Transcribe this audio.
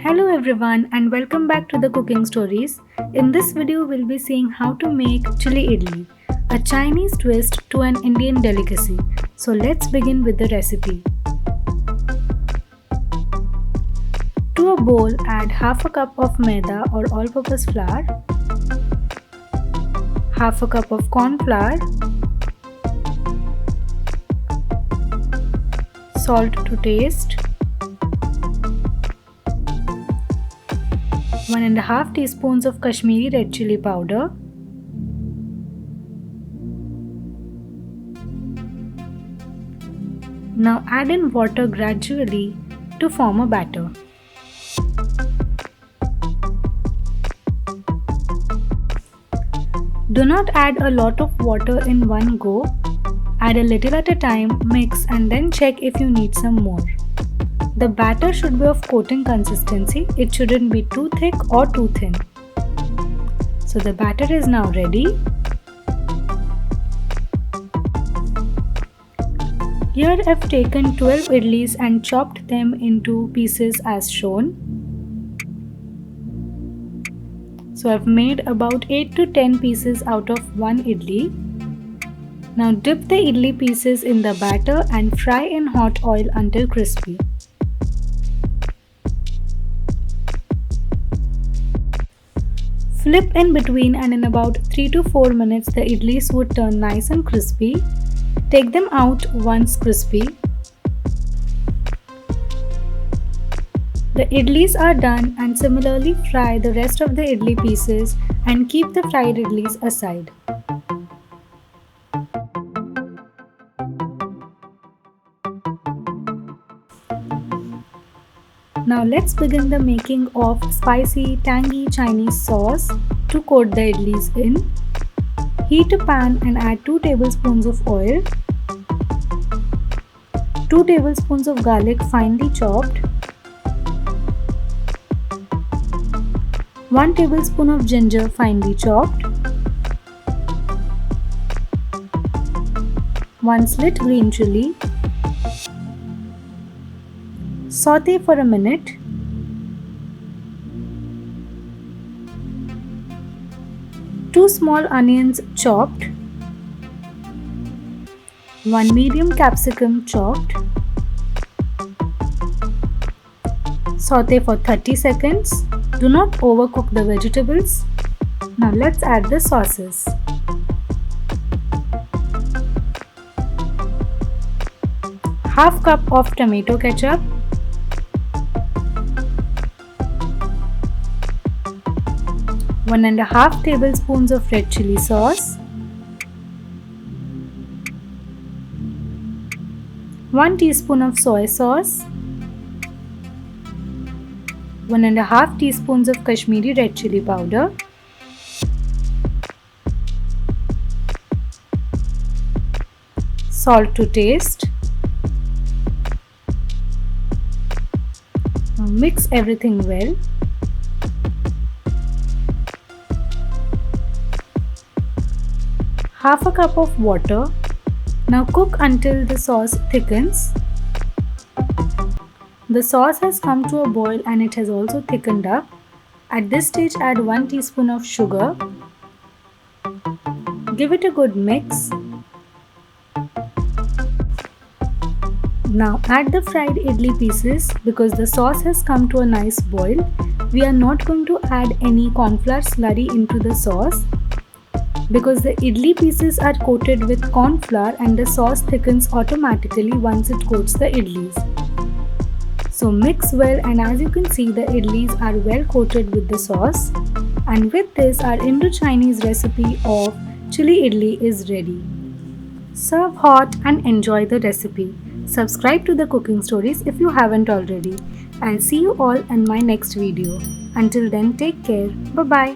Hello everyone and welcome back to the Cooking Stories. In this video we'll be seeing how to make chili idli, a Chinese twist to an Indian delicacy. So let's begin with the recipe. To a bowl add half a cup of maida or all-purpose flour, half a cup of corn flour, salt to taste, 1.5 teaspoons of Kashmiri red chili powder, now add in water gradually to form a batter. Do not add a lot of water in one go. Add a little at a time, mix and then check if you need some more. The batter should be of coating consistency. It shouldn't be too thick or too thin. So the batter is now ready. Here I've taken 12 idlis and chopped them into pieces as shown. So I've made about 8 to 10 pieces out of one idli. Now dip the idli pieces in the batter and fry in hot oil until crispy. Flip in between and in about 3 to 4 minutes the idlis would turn nice and crispy. Take them out once crispy. The idlis are done and similarly fry the rest of the idli pieces and keep the fried idlis aside. Now let's begin the making of spicy, tangy Chinese sauce to coat the idlis in. Heat a pan and add 2 tablespoons of oil, 2 tablespoons of garlic finely chopped, 1 tablespoon of ginger finely chopped, 1 slit green chilli. Saute for a minute. Two small onions chopped, 1 medium capsicum chopped. Saute for 30 seconds. Do not overcook the vegetables. Now let's add the sauces. Half cup of tomato ketchup, 1.5 tablespoons of red chili sauce, 1 teaspoon of soy sauce, 1.5 teaspoons of Kashmiri red chili powder, salt to taste. Now mix everything well. Half a cup of water. Now cook until the sauce thickens. The sauce has come to a boil and it has also thickened up. At this stage add 1 teaspoon of sugar. Give it a good mix. Now add the fried idli pieces. Because the sauce has come to a nice boil, we are not going to add any cornflour slurry into the sauce. Because the idli pieces are coated with corn flour and the sauce thickens automatically once it coats the idlis. So mix well, and as you can see the idlis are well coated with the sauce. And with this our Indo-Chinese recipe of chili idli is ready. Serve hot and enjoy the recipe. Subscribe to the Cooking Stories if you haven't already. I'll see you all in my next video. Until then, take care. Bye bye.